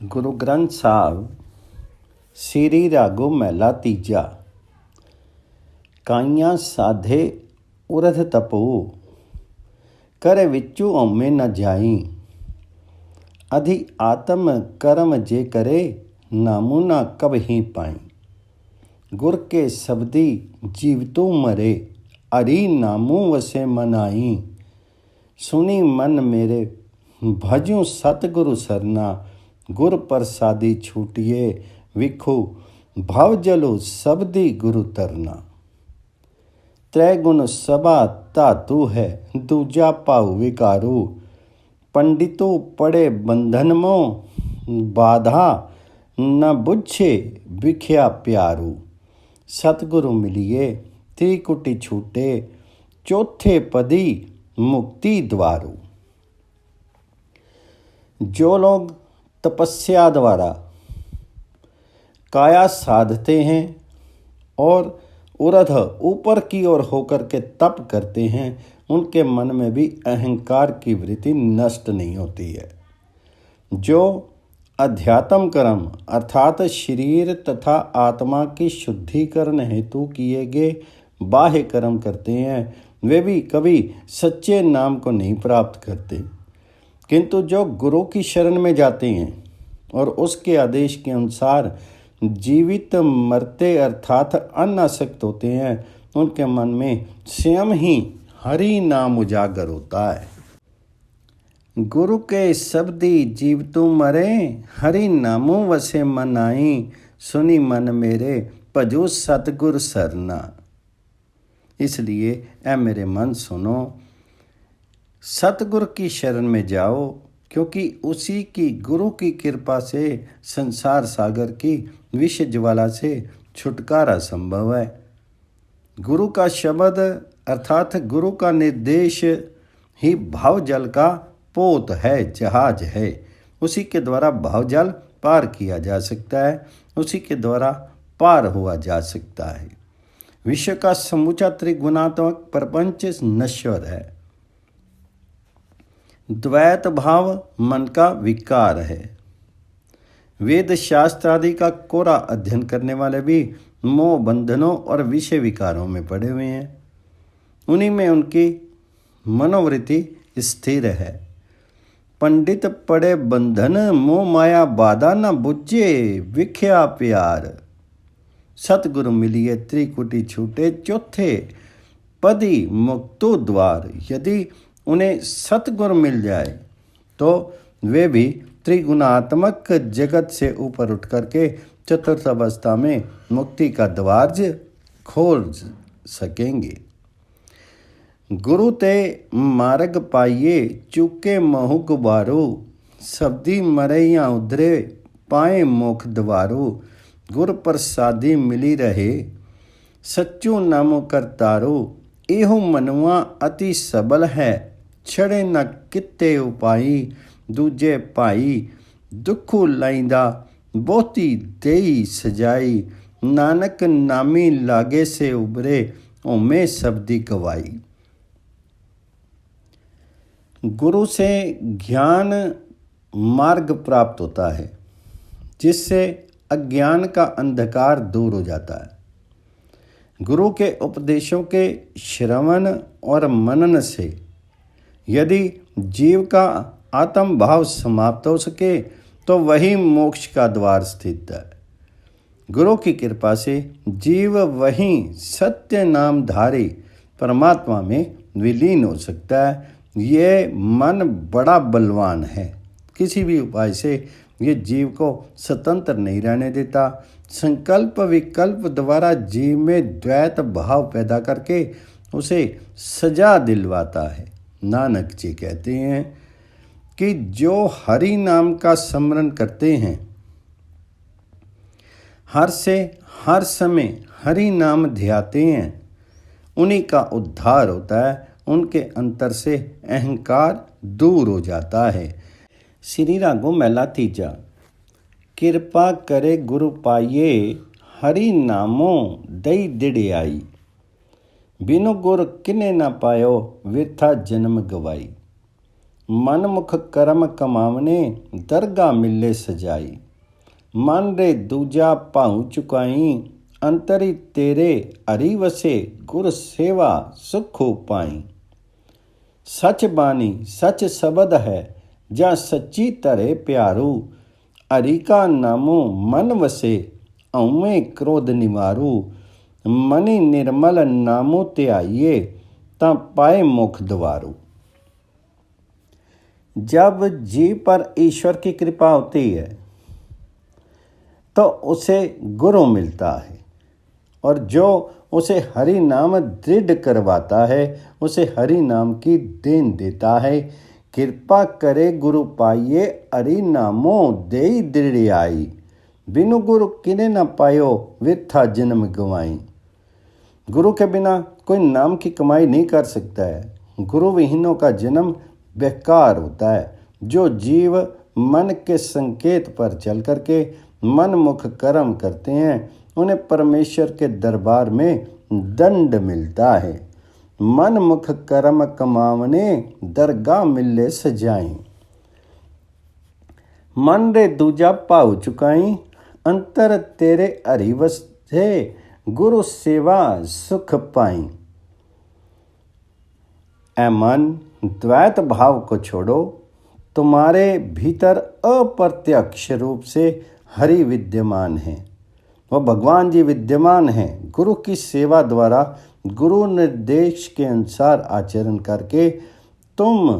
ਗੁਰੂ ਗ੍ਰੰਥ ਸਾਹਿਬ ਸ੍ਰੀ ਰਾਗੋ ਮਹਿਲਾ ਤੀਜਾ। ਕਾਈਆਂ ਸਾਧੇ ਉਰਧ ਤਪੋ, ਕਰ ਵਿੱਚੋਂ ਹਉਮੈ ਨ ਜਾਈ। ਅਧਿ ਆਤਮ ਕਰਮ ਜੇ ਕਰੇ, ਨਾਮੁ ਨਾ ਕਬਹਿ ਪਾਈ। ਗੁਰ ਕੇ ਸਬਦੀ ਜੀਵਤੋਂ ਮਰੇ, ਹਰੀ ਨਾਮੁ ਵਸੇ ਮਨਾਈ। ਸੁਣੀ ਮਨ ਮੇਰੇ ਭਜੂ ਸਤਿਗੁਰੂ ਸਰਨਾ, ਗੁਰ ਪ੍ਰਸਾਦੀ ਛੂਟੀਏ ਵਿਖੋ ਭਵ ਜਲੋ ਸਬਦੀ ਗੁਰੂ ਤਰਨਾ। ਤ੍ਰੈ ਗੁਣ ਸਭਾ ਧਾਤੂ ਹੈ, ਦੂਜਾ ਭਾਉ ਵਿਕਾਰੂ। ਪੰਡਿਤੋ ਪੜੇ ਬੰਧਨ ਮੋ, ਬਾਧਾ ਨ ਬੁੱਝੇ ਵਿਖਿਆ ਪਿਆਰੂ। ਸਤਿਗੁਰੂ ਮਿਲੀਏ ਤ੍ਰਿਕੁਟੀ ਛੂਟੇ, ਚੌਥੇ पदी मुक्ति द्वारू। जो लोग तपस्या द्वारा काया साधते हैं और उरध ऊपर की ओर होकर के तप करते हैं, उनके मन में भी अहंकार की वृत्ति नष्ट नहीं होती है। जो अध्यात्म कर्म अर्थात शरीर तथा आत्मा की शुद्धिकरण हेतु किए गए बाह्य कर्म करते हैं, वे भी कभी सच्चे नाम को नहीं प्राप्त करते। किंतु जो गुरु की शरण में जाते हैं और उसके आदेश के अनुसार जीवित मरते अर्थात अनासक्त होते हैं, उनके मन में स्वयं ही हरि नाम उजागर होता है। गुरु के शब्दी जीवतु मरे, हरि नामो वसे मनाई। सुनी मन मेरे भजो सतगुर सरना। इसलिए ऐ मेरे मन सुनो, सतगुर की शरण में जाओ, क्योंकि उसी की गुरु की कृपा से संसार सागर की विष ज्वाला से छुटकारा संभव है। गुरु का शब्द अर्थात गुरु का निर्देश ही भाव जल का पोत है, जहाज है। उसी के द्वारा भाव जल पार किया जा सकता है, उसी के द्वारा पार हुआ जा सकता है। विश्व का समूचा त्रिगुणात्मक प्रपंच नश्वर है। द्वैत भाव मन का विकार है। वेद शास्त्र आदि का कोरा अध्ययन करने वाले भी मोह बंधनों और विषय विकारों में पड़े हुए हैं। उन्हीं में उनकी मनोवृत्ति स्थिर है। पंडित पड़े बंधन, मोह माया बाधा न बुझे विख्या प्यार। सतगुरु मिलिए त्रिकुटी छूटे, चौथे पदी मुक्तो द्वार। यदि उन्हें सतगुरु मिल जाए तो वे भी त्रिगुणात्मक जगत से ऊपर उठ करके चतुर्थ अवस्था में मुक्ति का द्वार खोल सकेंगे। गुरु ते मार्ग पाइए, चूके महु गुबारो। सब्दी मरैया उधरे, पाए मोख द्वारो। गुर प्रसादी मिली रहे, सच्चू नामो करतारो। एहो मनुआ अति सबल है, छड़े न किते उपाई। दूजे भाई दुखू लाइंदा, बहुती देई सजाई। नानक नामी लागे से उबरे, ओमे सबदी गवाई। गुरु से ज्ञान मार्ग प्राप्त होता है, जिससे अज्ञान का अंधकार दूर हो जाता है। गुरु के उपदेशों के श्रवण और मनन से यदि जीव का आत्म भाव समाप्त हो सके तो वही मोक्ष का द्वार स्थित है। गुरु की कृपा से जीव वहीं सत्य नाम धारी परमात्मा में विलीन हो सकता है। ये मन बड़ा बलवान है, किसी भी उपाय से ये जीव को स्वतंत्र नहीं रहने देता। संकल्प विकल्प द्वारा जीव में द्वैत भाव पैदा करके उसे सजा दिलवाता है। नानक जी कहते हैं कि जो हरि नाम का स्मरण करते हैं, हर से हर समय हरि नाम ध्याते हैं, उन्हीं का उद्धार होता है। उनके अंतर से अहंकार दूर हो जाता है। श्री रागो महला तीजा। कृपा करे गुरु पाइए, हरि नामो दई दिड़ियाई। बिनु गुर किने न पायो, विरथा जन्म गवाई। मन मुख कर्म कमावने दरगाह मिले सजाई। मन रे दूजा भाऊ चुकाई अंतरी तेरे हरि वसे गुर सेवा सुख पाई। सच बानी सच शब्द है जा सच्ची धरे प्यारू। हरि का नामो मन वसे औमे क्रोध निवारू। मनि निर्मल नामो त्याइए ता पाए मुख द्वारू। जब जीव पर ईश्वर की कृपा होती है तो उसे गुरु मिलता है, और जो उसे हरि नाम दृढ़ करवाता है उसे हरि नाम की देन देता है। कृपा करे गुरु पाइये हरि नामो देई दृढ़ आई। बिनु गुरु किने न पायो वृथा जन्म गवाई। गुरु के बिना कोई नाम की कमाई नहीं कर सकता है। गुरु विहीनों का जन्म बेकार होता है। जो जीव मन के संकेत पर चल करके मन मुख कर्म करते हैं उन्हें परमेश्वर के दरबार में दंड मिलता है। मन मुख कर्म कमावने दरगाह मिले सजाई। मन रे दूजा भाव चुकाई अंतर तेरे हरि वसे गुरु सेवा सुख पाई। ऐ मन द्वैत भाव को छोड़ो, तुम्हारे भीतर अप्रत्यक्ष रूप से हरि विद्यमान है। वह भगवान जी विद्यमान हैं। गुरु की सेवा द्वारा गुरु निर्देश के अनुसार आचरण करके तुम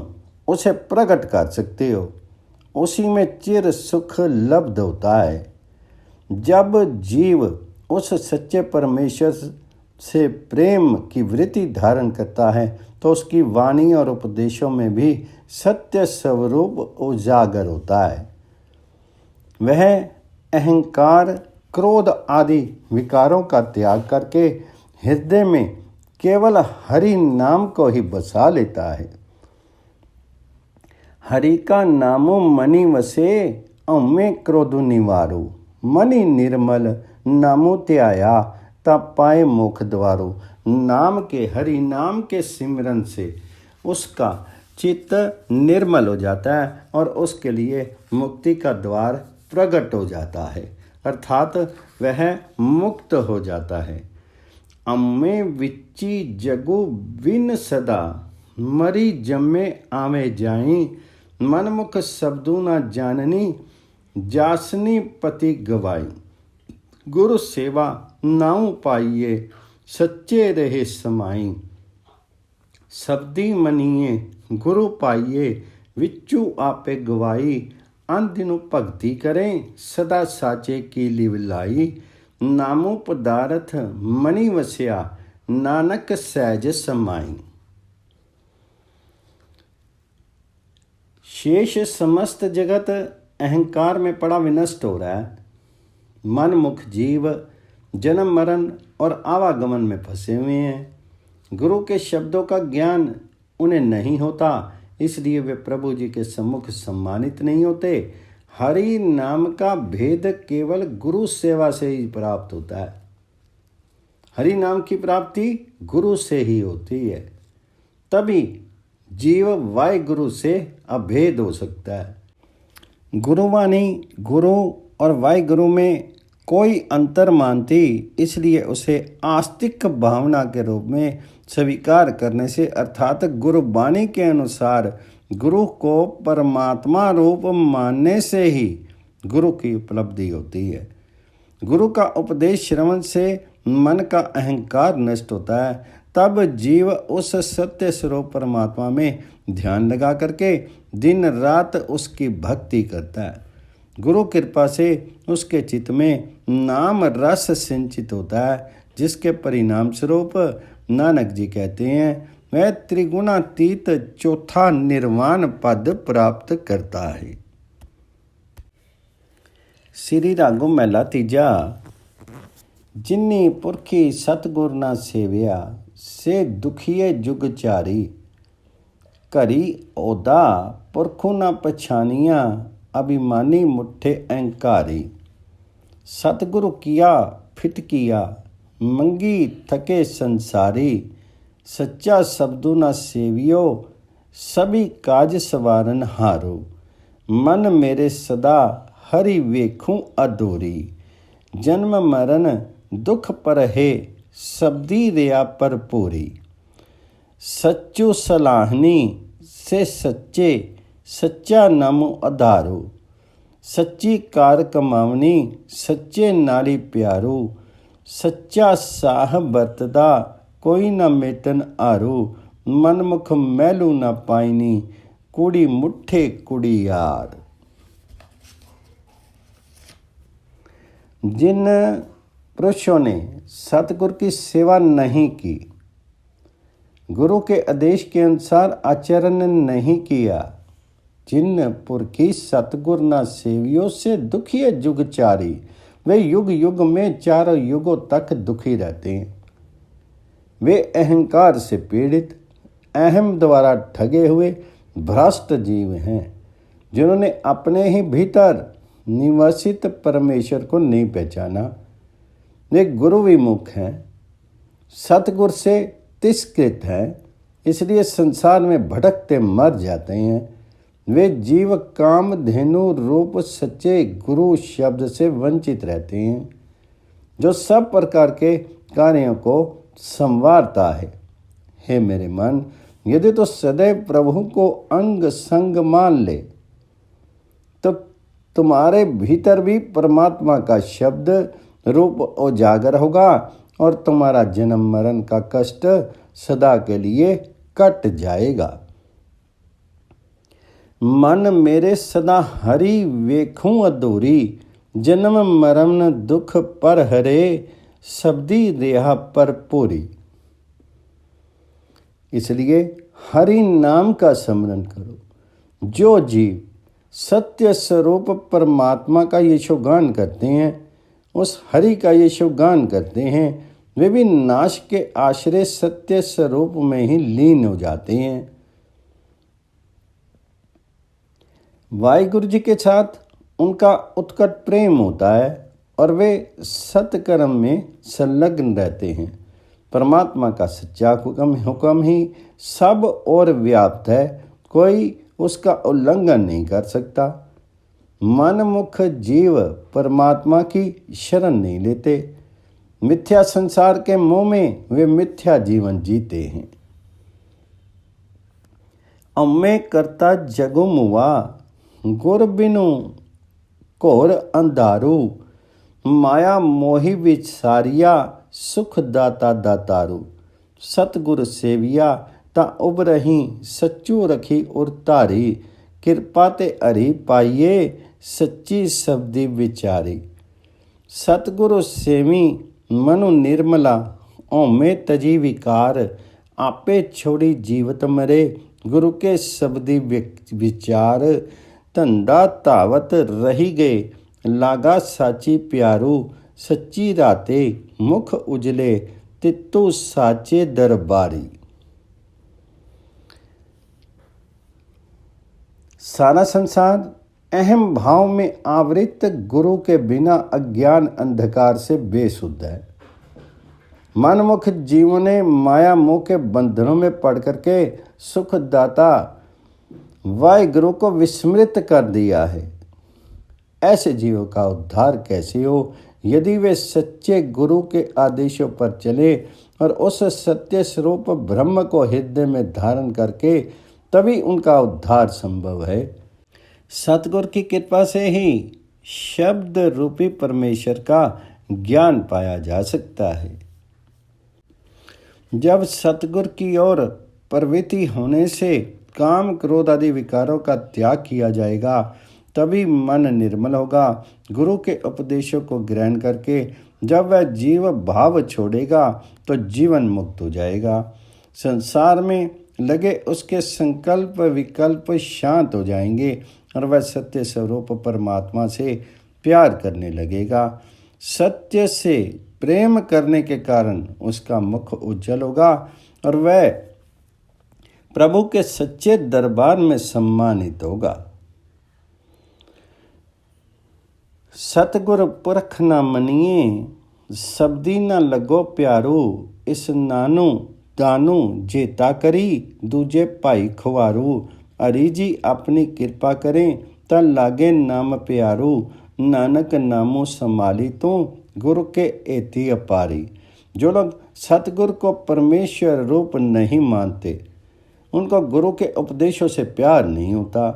उसे प्रकट कर सकते हो। उसी में चिर सुख लब्ध होता है। जब जीव उस सच्चे परमेश्वर से प्रेम की वृत्ति धारण करता है तो उसकी वाणी और उपदेशों में भी सत्य स्वरूप उजागर होता है। वह अहंकार क्रोध आदि विकारों का त्याग करके हृदय में केवल हरि नाम को ही बसा लेता है। हरि का नामो मनि वसे औमे क्रोध निवारो। मनि निर्मल नामो त्याया तब पाए मुख द्वारो। नाम के हरि नाम के सिमरन से उसका चित्त निर्मल हो जाता है और उसके लिए मुक्ति का द्वार प्रकट हो जाता है, अर्थात वह मुक्त हो जाता है। अम्मे विच्ची जगु बिन सदा मरी जम्मे आवे जाई। मनमुख शब्दों न जाननी जासनी पति गवाई। गुरु सेवा नाऊ पाइये सच्चे रहे समाई। शब्दी मनिए गुरु पाइये विच्चू आपे गवाई। अंधिनु भक्ति करें सदा साचे की लिवलाई। नामो पदार्थ मणि वस्या नानक सहज समाई। शेष समस्त जगत अहंकार में पड़ा विनष्ट हो रहा है। मन मुख जीव जन्म मरण और आवागमन में फंसे हुए हैं। गुरु के शब्दों का ज्ञान उन्हें नहीं होता, इसलिए वे प्रभु जी के सम्मुख सम्मानित नहीं होते। हरि नाम का भेद केवल गुरु सेवा से ही प्राप्त होता है। हरि नाम की प्राप्ति गुरु से ही होती है, तभी जीव वाय गुरु से अभेद हो सकता है। गुरुवाणी गुरु और वाय गुरु में कोई अंतर मानती, इसलिए उसे आस्तिक भावना के रूप में स्वीकार करने से अर्थात गुरुवाणी के अनुसार गुरु को परमात्मा रूप मानने से ही गुरु की उपलब्धि होती है। गुरु का उपदेश श्रवण से मन का अहंकार नष्ट होता है, तब जीव उस सत्य स्वरूप परमात्मा में ध्यान लगा करके दिन रात उसकी भक्ति करता है। गुरु कृपा से उसके चित्त में नाम रस सिंचित होता है, जिसके परिणाम स्वरूप नानक जी कहते हैं वह त्रिगुणातीत चौथा निर्वाण पद प्राप्त करता है। श्री रागो महला तीजा। जिन्नी पुरखी सतगुर ना सेविया से दुखिए जुग चारी। करी ओदा पुरखों ना पछानिया अभिमानी मुठ्ठे अहंकारी। सतगुरु किया फिट किया मंगी थके संसारी। सच्चा शब्दों ना सेवियो सभी काज सवारन हारो। मन मेरे सदा हरि वेखूं अधूरी। जन्म मरण दुख पर है सबदी रिया पर पूरी। सच्चो सलाहनी से सच्चे सच्चा नामो आधारो। सच्ची कार कमावनी सच्चे नाली प्यारो। सच्चा साह बरतदा कोई न मेटन आरो। मनमुख मैलू न पाइनी कुड़ी मुठे कुड़ी यार। जिन पुरुषों ने सतगुरु की सेवा नहीं की, गुरु के आदेश के अनुसार आचरण नहीं किया, जिन पुरखी सतगुर न सेवियो से दुखिए जुग चारी, वे युग युग में चारों युगों तक दुखी रहते हैं। वे अहंकार से पीड़ित, अहम द्वारा ठगे हुए भ्रष्ट जीव हैं, जिन्होंने अपने ही भीतर निवासित परमेश्वर को नहीं पहचाना। वे गुरु विमुख हैं, सतगुर से तिरस्कृत हैं, इसलिए संसार में भटकते मर जाते हैं। वे जीव काम धेनु रूप सच्चे गुरु शब्द से वंचित रहते हैं, जो सब प्रकार के कार्यों को संवारता है। हे मेरे मन, यदि तो सदैव प्रभु को अंग संग मान ले, तो तुम्हारे भीतर भी परमात्मा का शब्द रूप उजागर होगा और तुम्हारा जन्म मरण का कष्ट सदा के लिए कट जाएगा। मन मेरे सदा हरि वेखूं अधूरी। जन्म मरण दुख पर हरे सबदी रिहा पर पूरी। इसलिए हरि नाम का स्मरण करो। जो जीव सत्य स्वरूप परमात्मा का यशोगान करते हैं, उस हरि का यशोगान करते हैं, वे भी नाश के आश्रय सत्य स्वरूप में ही लीन हो जाते हैं। वाहिगुरु जी के साथ उनका उत्कट प्रेम होता है और वे सत्कर्म में संलग्न रहते हैं। परमात्मा का सच्चा हुक्म ही सब और व्याप्त है, कोई उसका उल्लंघन नहीं कर सकता। मनमुख जीव परमात्मा की शरण नहीं लेते, मिथ्या संसार के मोह में वे मिथ्या जीवन जीते हैं। अम्मे करता जगु मुआ, गुर बिनु घोर अंधारू। माया मोहि विचारिया, सुख दाता दातारू। सतगुर सेविया ता उबरही, सच्चू रखी उर धारी। कृपा ते हरि पाइये, सच्ची शब्दी विचारी। सतगुरु सेवी मनु निर्मला, ओमे तजी विकार। आपे छोड़ी जीवत मरे, गुरु के शब्दी विचार। धंधा धावत रही गए, लागा साची प्यारू। सच्ची राते मुख उजले, तित्तू साचे दरबारी। सारा संसार अहम भाव में आवृत गुरु के बिना अज्ञान अंधकार से बेसुध है। मनमुख जीवों ने माया मोह के बंधनों में पड़ करके सुखदाता वाहिगुरु को विस्मृत कर दिया है। ऐसे जीवों का उद्धार कैसे हो, यदि वे सच्चे गुरु के आदेशों पर चले और उस सत्य स्वरूप ब्रह्म को हृदय में धारण करके, तभी उनका उद्धार संभव है। सतगुर की कृपा से ही शब्द रूपी परमेश्वर का ज्ञान पाया जा सकता है। जब सतगुर की ओर प्रवृत्ति होने से काम क्रोध आदि विकारों का त्याग किया जाएगा, तभी मन निर्मल होगा। गुरु के उपदेशों को ग्रहण करके जब वह जीव भाव छोड़ेगा तो जीवन मुक्त हो जाएगा। संसार में लगे उसके संकल्प विकल्प शांत हो जाएंगे और वह सत्य स्वरूप परमात्मा से प्यार करने लगेगा। सत्य से प्रेम करने के कारण उसका मुख उज्जवल होगा और वह प्रभु के सच्चे दरबार में सम्मानित होगा। सतगुर पुरख न मनिए, शब्दी न लगो प्यारो। इस नानु दानू जेता करी दूजे भाई खुवारू। हरि जी अपनी कृपा करें ता लागे नाम प्यारू। नानक नामो संभाली तू गुरु के एति अपारी। जो लोग सतगुरु को परमेश्वर रूप नहीं मानते, उनको गुरु के उपदेशों से प्यार नहीं होता।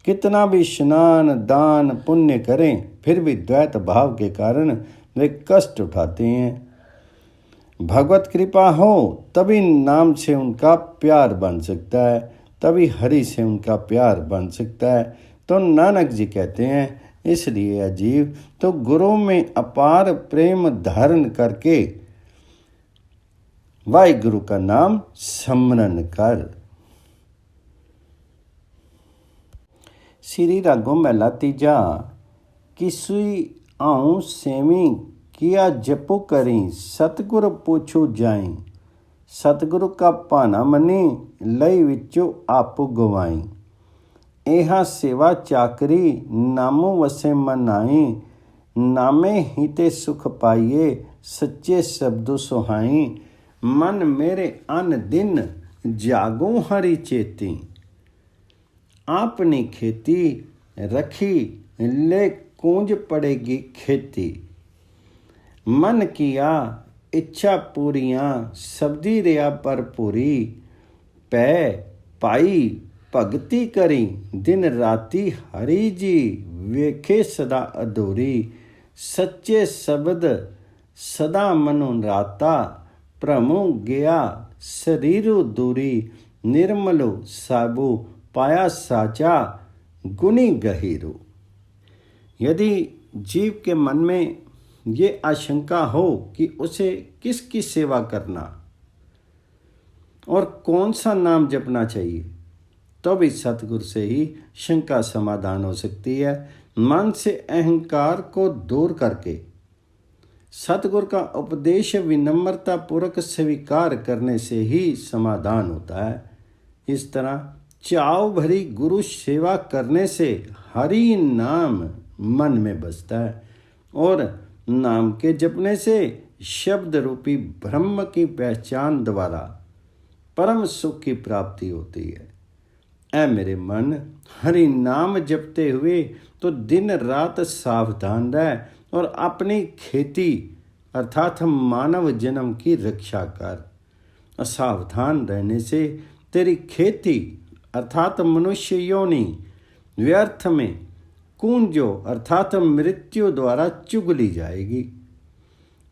कितना भी स्नान दान पुण्य करें फिर भी द्वैत भाव के कारण वे कष्ट उठाते हैं। भगवत कृपा हो तभी नाम से उनका प्यार बन सकता है, तभी हरि से उनका प्यार बन सकता है। तो नानक जी कहते हैं, इसलिए अजीब तो गुरु में अपार प्रेम धारण करके वाहिगुरु का नाम स्मरण कर। श्री रागों महला तीजा। किसुई आऊँ सेवी किया जपो करी सतगुर पूछू जाई। सतगुरु का भाना मनी लई विचो आपू गवाई। एहा सेवा चाकरी नामो वसे मन आई। नामे ही ते सुख पाइए सच्चे शब्दों सुहाई। मन मेरे अन दिन जागो हरि चेती। आपनी खेती रखी ले कूंज पड़ेगी खेती। मन किया इच्छा पूरियां सबदी रिया भरपूरी। पै पाई भगती करी दिन राती हरि जी वेखे सदा अधूरी। सच्चे शब्द सदा मनो राता भ्रमो गया शरीरु दूरी। निर्मलो साबु पाया साचा गुनी गहीरू। यदि जीव के मन में ये आशंका हो कि उसे किसकी सेवा करना और कौन सा नाम जपना चाहिए, तो भी सतगुरु से ही शंका समाधान हो सकती है। मन से अहंकार को दूर करके सतगुरु का उपदेश विनम्रता पूर्वक स्वीकार करने से ही समाधान होता है। इस तरह चाव भरी गुरु सेवा करने से हरि नाम मन में बसता है और नाम के जपने से शब्द रूपी ब्रह्म की पहचान द्वारा परम सुख की प्राप्ति होती है। ऐ मेरे मन, हरि नाम जपते हुए तो दिन रात सावधान रह और अपनी खेती अर्थात मानव जन्म की रक्षा कर। असावधान रहने से तेरी खेती अर्थात मनुष्य योनि व्यर्थ में कुंजो अर्थात मृत्यु द्वारा चुग ली जाएगी।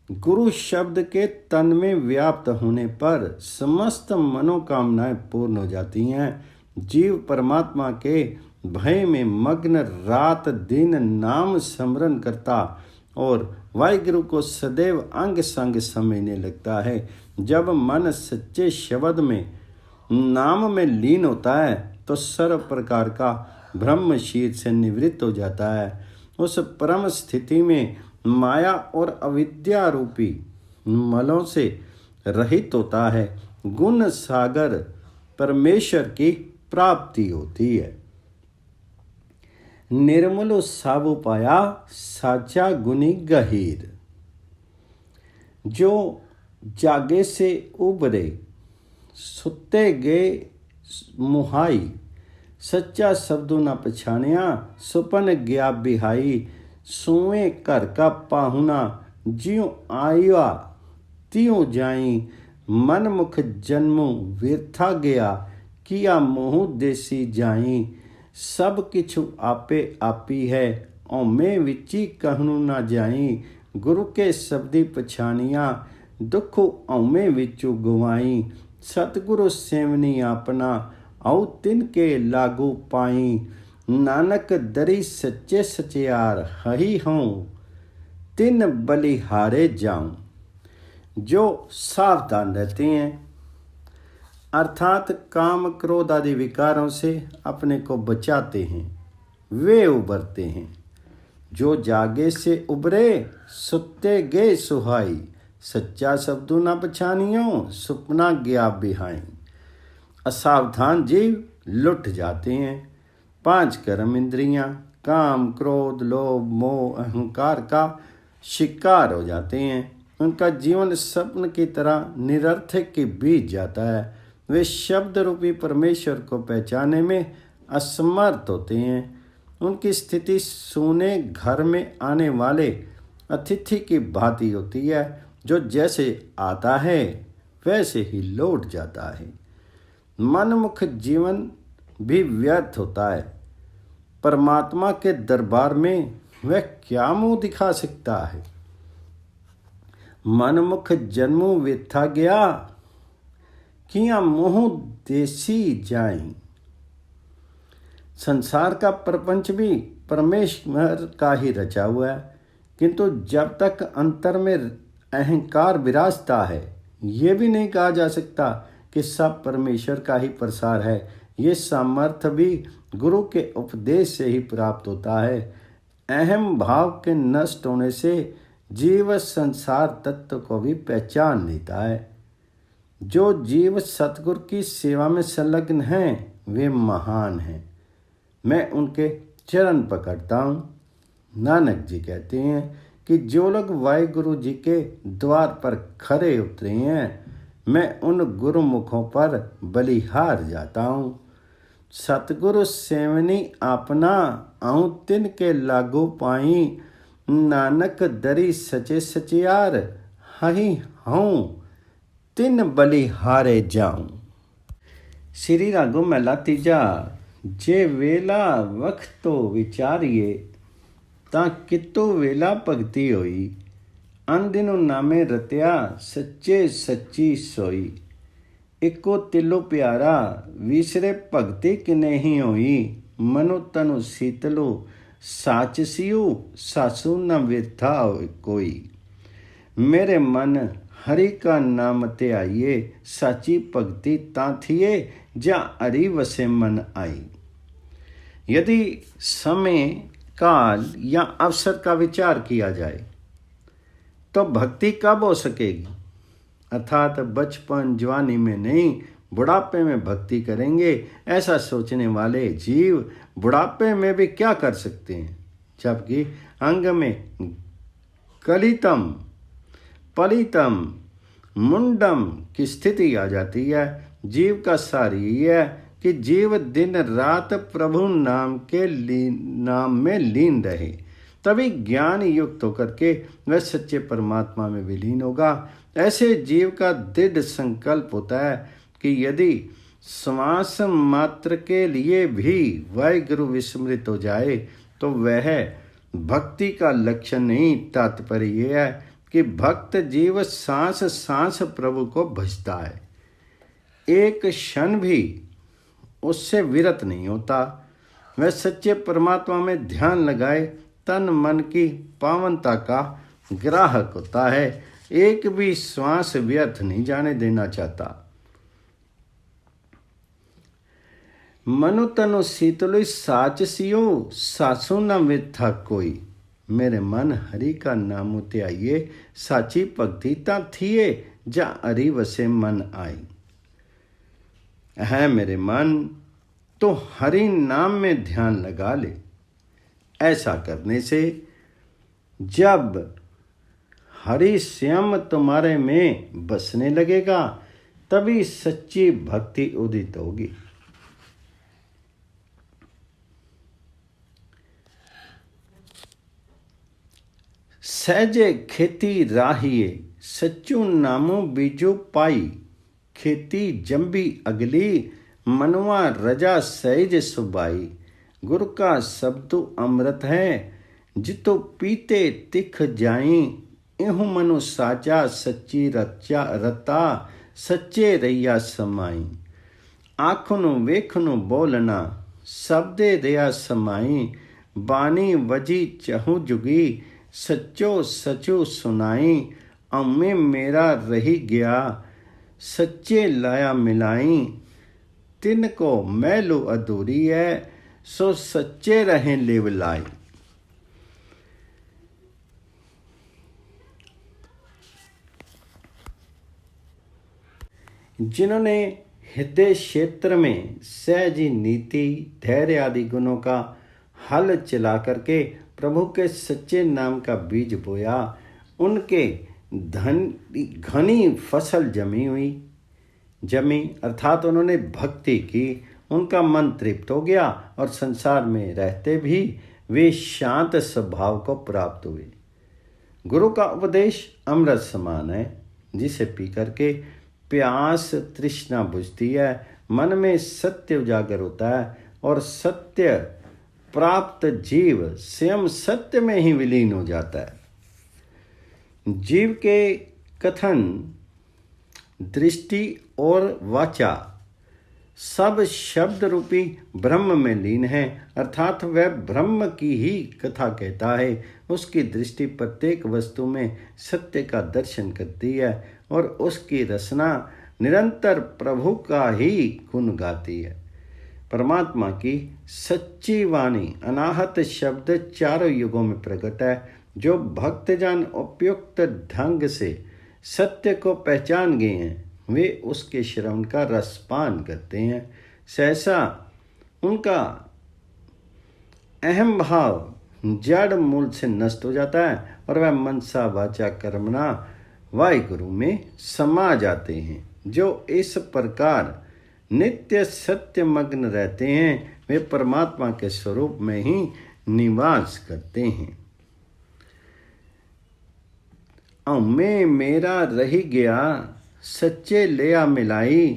गुरु शब्द के तन में व्याप्त होने पर समस्त मनोकामनाएं पूर्ण हो जाती हैं। जीव परमात्मा के भय में मग्न रात दिन नाम स्मरण करता और वाहिगुरु को सदैव अंग संग समझने लगता है। जब मन सच्चे शब्द में नाम में लीन होता है तो सर्व प्रकार का ब्रह्म शीर से निवृत्त हो जाता है। उस परम स्थिति में माया और अविद्या रूपी मलों से रहित होता है। गुण सागर परमेश्वर की प्राप्ति होती है। निर्मलो साबु पाया साचा गुनी गहीर। जो जागे से उबरे सुते गए मुहाई। सच्चा शब्दों न पछाणिया सुपन गया बिहाई। सोए घर का पाहुना ज्यों आया त्यों जाई। मन मुख जन्मों व्यर्था गया किया मोह देसी जाई। सब किछु आपे आपी है औमे विची कहनु ना जाई। गुरु के शब्दी पछाणिया दुख औमे विचु गवाई। सतगुरु सेवनी अपना औ तिनके लागू पाई। नानक दरी सच्चे सचियार हही हों तिन बलिहारे जाऊं। जो सावधान रहते हैं अर्थात काम क्रोध आदि विकारों से अपने को बचाते हैं, वे उबरते हैं। जो जागे से उबरे सुते गए सुहाई। सच्चा शब्दों न पछानियो सुपना गया बिहाई। असावधान जीव लुट जाते हैं। 5 कर्म इंद्रियां काम क्रोध लोभ मोह अहंकार का शिकार हो जाते हैं। उनका जीवन स्वप्न की तरह निरर्थक के बीत जाता है। वे शब्द रूपी परमेश्वर को पहचानने में असमर्थ होते हैं। उनकी स्थिति सोने घर में आने वाले अतिथि की भांति होती है, जो जैसे आता है वैसे ही लौट जाता है। मनमुख जीवन भी व्यर्थ होता है। परमात्मा के दरबार में वह क्या मुंह दिखा सकता है। मनमुख जन्मों व्यथा गया, किया मुंह देसी जाई। संसार का प्रपंच भी परमेश्वर का ही रचा हुआ है, किंतु जब तक अंतर में अहंकार विराजता है, ये भी नहीं कहा जा सकता कि सब परमेश्वर का ही प्रसार है। ये सामर्थ्य भी गुरु के उपदेश से ही प्राप्त होता है। अहम भाव के नष्ट होने से जीव संसार तत्व को भी पहचान लेता है। जो जीव सतगुरु की सेवा में संलग्न हैं, वे महान हैं। मैं उनके चरण पकड़ता हूँ। नानक जी कहते हैं कि जो लोग वाहिगुरु जी के द्वार पर खरे उतरे हैं, मैं उन गुरुमुखों पर बलिहार जाता हूँ। सतगुरु सेवनी अपना आऊँ तिन के लागू पाई। नानक दरी सचे सचियार हही हूँ तिन बलिहारे जाऊँ। श्री रागो महला तीजा। जे वेला वक्त तो विचारिए, तां कितो वेला भगती होई। अन दिनों नामे रत्या सच्चे सच्ची सोई। इको तिलो प्यारा विसरे भगती किने ही होई। मनो तनु शीतलो साच सियो, सासु न व्यथा कोई। मेरे मन हरि का नाम त्याइए, साची भगती तां थिए जा हरि वसे मन आई। यदि समय, काल या अवसर का विचार किया जाए तो भक्ति कब हो सकेगी? अर्थात बचपन जवानी में नहीं, बुढ़ापे में भक्ति करेंगे, ऐसा सोचने वाले जीव बुढ़ापे में भी क्या कर सकते हैं, जबकि अंग में कलितम पलितम मुंडम की स्थिति आ जाती है। जीव का सार यही है कि जीव दिन रात प्रभु नाम के नाम में लीन रहे, तभी ज्ञान युक्त होकर के वह सच्चे परमात्मा में विलीन होगा। ऐसे जीव का दृढ़ संकल्प होता है कि यदि श्वास मात्र के लिए भी वाहिगुरु विस्मृत हो जाए तो वह भक्ति का लक्षण नहीं। तात्पर्य यह है कि भक्त जीव सांस सांस प्रभु को भजता है, एक क्षण भी उससे विरत नहीं होता। वह सच्चे परमात्मा में ध्यान लगाए तन मन की पावनता का ग्राहक होता है, एक भी श्वास व्यर्थ नहीं जाने देना चाहता। मनु तनु शीतलो साच सियो, सासु न व्यथा कोई। मेरे मन हरि का नाम त्याइए, साची भक्ति ता थिए जा हरि वसे मन आई। है मेरे मन, तो हरि नाम में ध्यान लगा ले। ऐसा करने से जब हरि स्वयं तुम्हारे में बसने लगेगा, तभी सच्ची भक्ति उदित होगी। सहजे खेती राहिए, सच्चू नामो बीजो पाई। खेती जंबी अगली, मनवा रजा सहज सुबाई। गुरु का शब्द अमृत है, जितो पीते तिख जाई। इहु मनु साचा सच्ची रता, सच्चे रैया समाई। आँखनु वेखनु बोलना, शब्दे दया समाई। बानी वजी चहु जुगी, सच्चो सचो सुनाई। अम्मे मेरा रही गया, सच्चे लाया मिलाई। तिनको मैलू अधूरी है, सो सच्चे रहें लेवलाई। जिन्होंने हृदय क्षेत्र में सहजी नीति, धैर्य आदि गुणों का हल चला करके प्रभु के सच्चे नाम का बीज बोया, उनके घनी फसल जमी अर्थात उन्होंने भक्ति की, उनका मन तृप्त हो गया और संसार में रहते भी वे शांत स्वभाव को प्राप्त हुए। गुरु का उपदेश अमृत समान है, जिसे पी करके प्यास तृष्णा बुझती है, मन में सत्य उजागर होता है और सत्य प्राप्त जीव स्वयं सत्य में ही विलीन हो जाता है। जीव के कथन, दृष्टि और वाचा सब शब्द रूपी ब्रह्म में लीन है, अर्थात वह ब्रह्म की ही कथा कहता है। उसकी दृष्टि प्रत्येक वस्तु में सत्य का दर्शन करती है और उसकी रसना निरंतर प्रभु का ही गुण गाती है। परमात्मा की सच्ची वाणी अनाहत शब्द चारों युगों में प्रकट है। जो भक्तजन उपयुक्त ढंग से सत्य को पहचान गए हैं, वे उसके श्रवण का रसपान करते हैं। सहसा उनका अहम भाव जड़ मूल से नष्ट हो जाता है और वह मनसा वाचा कर्मणा वाहिगुरु में समा जाते हैं। जो इस प्रकार नित्य सत्य मग्न रहते हैं, वे परमात्मा के स्वरूप में ही निवास करते हैं। मैं मेरा रही गया सच्चे लिया मिलाई,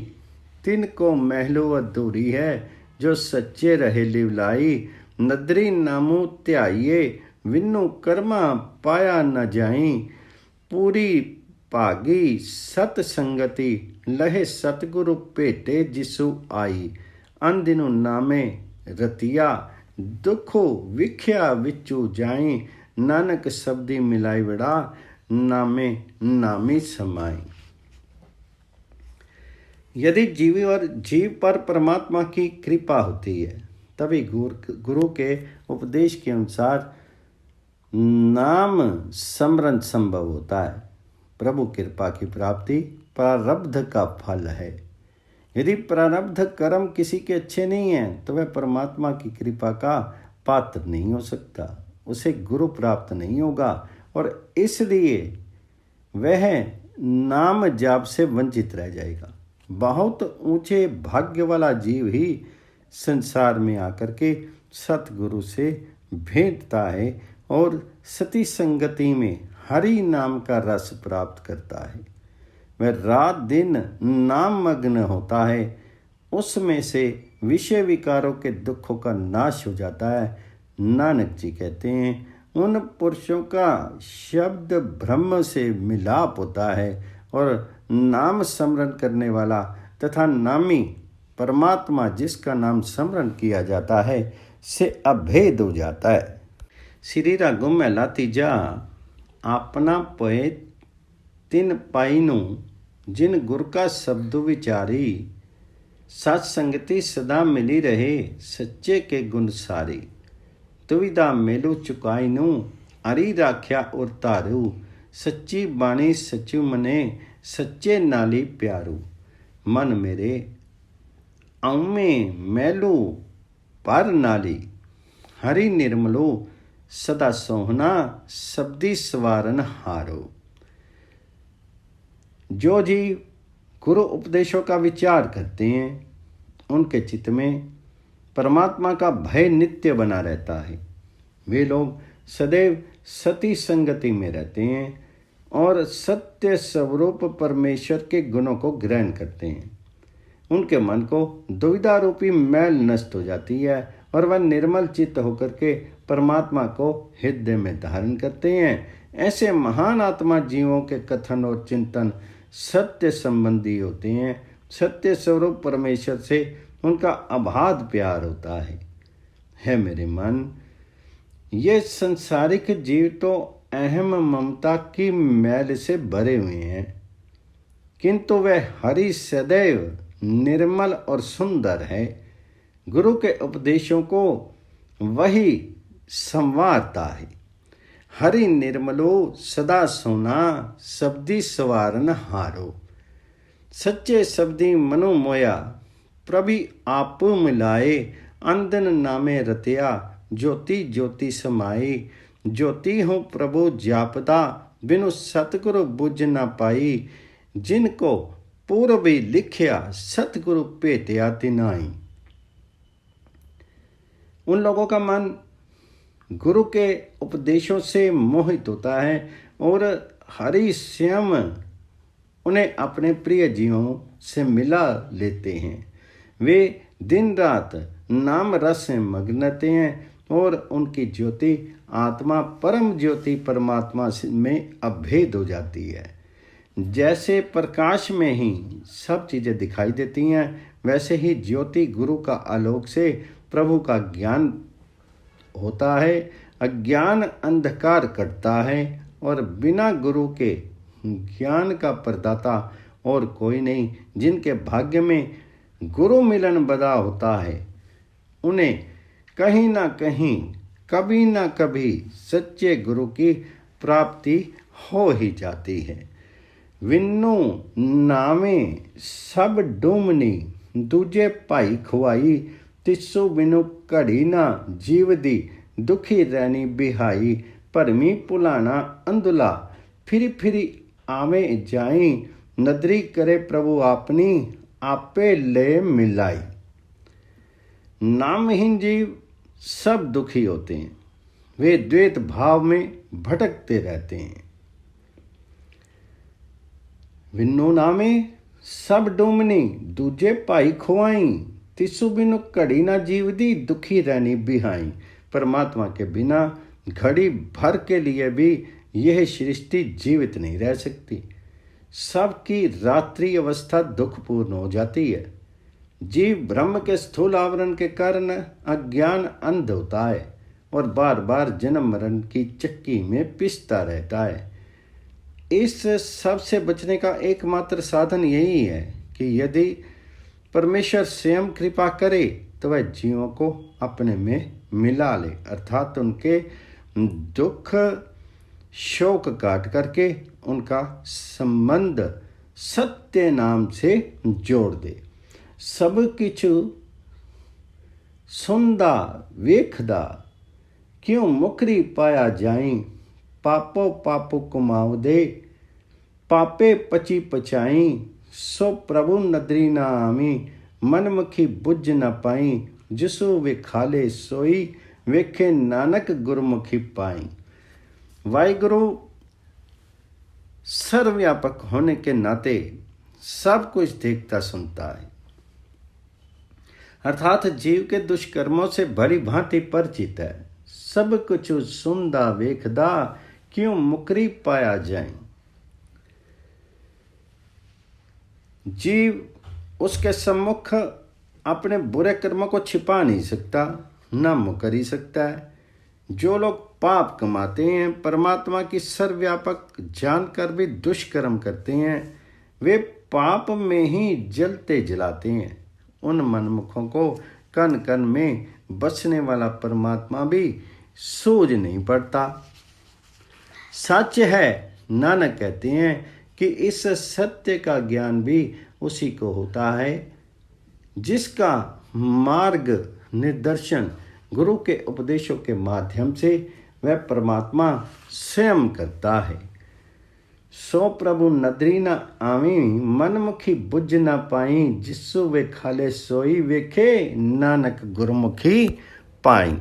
तिनको महलो अधूरी है जो सच्चे रहे लिवलाई। नदरी नामू त्याइए विनु कर्मा पाया न जाई, पूरी भागी सत संगति लहे सतगुरु भेटे जिसु आई। अंदिनु नामे रतिया दुखो विख्या विचू जाई, नानक शब्दी मिलाई बड़ा नामे नामी समाई। यदि जीव पर परमात्मा की कृपा होती है, तभी गुरु के उपदेश के अनुसार नाम स्मरण संभव होता है। प्रभु कृपा की प्राप्ति प्रारब्ध का फल है। यदि प्रारब्ध कर्म किसी के अच्छे नहीं हैं, तो वह परमात्मा की कृपा का पात्र नहीं हो सकता, उसे गुरु प्राप्त नहीं होगा और इसलिए वह नाम जाप से वंचित रह जाएगा। बहुत ऊंचे भाग्य वाला जीव ही संसार में आकर के सतगुरु से भेंटता है और सती संगति में हरि नाम का रस प्राप्त करता है। वह रात दिन नाम मग्न होता है, उसमें से विषय विकारों के दुखों का नाश हो जाता है। नानक जी कहते हैं, उन पुरुषों का शब्द ब्रह्म से मिलाप होता है और नाम स्मरण करने वाला तथा नामी परमात्मा जिसका नाम स्मरण किया जाता है से अभेद हो जाता है। श्री रागों महला तीजा अपना पोए तिन पाइनु, जिन गुर का शब्द विचारी, सत्संगति सदा मिली रहे सच्चे के गुण सारी। दुविधा मेलू चुकाइनु अरी राख्या और तारू, सच्ची बाणी सचु मने सच्चे नाली प्यारू। मन मेरे औमे मैलू पर नाली, हरि निर्मलो सदा सोहना शब्दी सवारन हारो। जो जीव गुरु उपदेशों का विचार करते हैं, उनके चित्त में परमात्मा का भय नित्य बना रहता है। वे लोग सदैव सती संगति में रहते हैं और सत्य स्वरूप परमेश्वर के गुणों को ग्रहण करते हैं। उनके मन को दुविधा रूपी मैल नष्ट हो जाती है और वह निर्मल चित्त होकर के परमात्मा को हृदय में धारण करते हैं। ऐसे महान आत्मा जीवों के कथन और चिंतन सत्य संबंधी होते हैं। सत्य स्वरूप परमेश्वर से उनका अबाध प्यार होता है मेरे मन, ये संसारिक जीव तो अहम ममता की मैल से भरे हुए हैं, किंतु वह हरि सदैव निर्मल और सुंदर है। गुरु के उपदेशों को वही संवारता है। हरि निर्मलो सदा सोना शब्दी सवारन हारो। सच्चे शब्दी मनो मोया प्रभि आप मिलाए। अंदन नामे रतिया ज्योति ज्योति समाई। ज्योति हो प्रभु जापदा बिनु सतगुरु बुझ न पाई, जिनको पूर्व ही लिखिया सतगुरु भेटिया तिनाई। उन लोगों का मन गुरु के उपदेशों से मोहित होता है और हरि स्वयं उन्हें अपने प्रिय जीवों से मिला लेते हैं। वे दिन रात नाम रस में मग्न रहते हैं और उनकी ज्योति आत्मा परम ज्योति परमात्मा में अभेद हो जाती है। जैसे प्रकाश में ही सब चीज़ें दिखाई देती हैं, वैसे ही ज्योति गुरु का आलोक से प्रभु का ज्ञान होता है। अज्ञान अंधकार कटता है और बिना गुरु के ज्ञान का प्रदाता और कोई नहीं। जिनके भाग्य में गुरु मिलन बदा होता है, उन्हें कहीं ना कहीं कभी ना कभी सच्चे गुरु की प्राप्ति हो ही जाती है। विन्नू नामे सब डूमनी, दूजे भाई खुआई, तिस्सु बिनु घड़ी ना जीवदी, दुखी रहनी बिहाई, भरमी भुलाना अंधुला, फिरी फिरी आवे जाई, नदरी करे प्रभु आपनी, आपे ले मिलाई। नामहीन जीव सब दुखी होते हैं, वे द्वैत भाव में भटकते रहते हैं। विन्नो नामे सब डूमनी, दूजे भाई खुआई, तिसु बिनु घड़ी ना जीवदी, दुखी रहनी बिहाई। परमात्मा के बिना घड़ी भर के लिए भी यह सृष्टि जीवित नहीं रह सकती। सबकी रात्रि अवस्था दुखपूर्ण हो जाती है। जीव ब्रह्म के स्थूल आवरण के कारण अज्ञान अंध होता है और बार बार जन्म मरण की चक्की में पिसता रहता है। इस सब से बचने का एकमात्र साधन यही है कि यदि परमेश्वर स्वयं कृपा करे तो वह जीवों को अपने में मिला ले, अर्थात उनके दुख शोक काट करके उनका संबंध सत्य नाम से जोड़ दे। सब किछु सुनदा वेखदा, क्यों मुकरी पाया जाई, पापो पापो कुमाव दे, पापे पची पचाई, सो प्रभु नदरी ना आमी, मनमुखी बुझ न पाई, जिसु वे खाले सोई, वेखे नानक गुरमुखी पाई। वाहिगुरु सर्वव्यापक होने के नाते सब कुछ देखता सुनता है, अर्थात जीव के दुष्कर्मों से भली भांति परिचित है। सब कुछ सुनदा वेखदा, क्यों मुकरी पाया जाए। जीव उसके सम्मुख अपने बुरे कर्मों को छिपा नहीं सकता, न मुकर ही सकता है। जो लोग पाप कमाते हैं, परमात्मा की सर्वव्यापक जानकर भी दुष्कर्म करते हैं, वे पाप में ही जलते जलाते हैं। उन मनमुखों को कण कण में बसने वाला परमात्मा भी सूझ नहीं पड़ता। सच है, नानक कहते हैं कि इस सत्य का ज्ञान भी उसी को होता है जिसका मार्ग निर्देशन गुरु के उपदेशों के माध्यम से वह परमात्मा स्वयं करता है। सो प्रभु नदरी न आवी, मनमुखी बुझ न पाई, जिसु वे खाले सोई, वेखे नानक गुरमुखी पाई।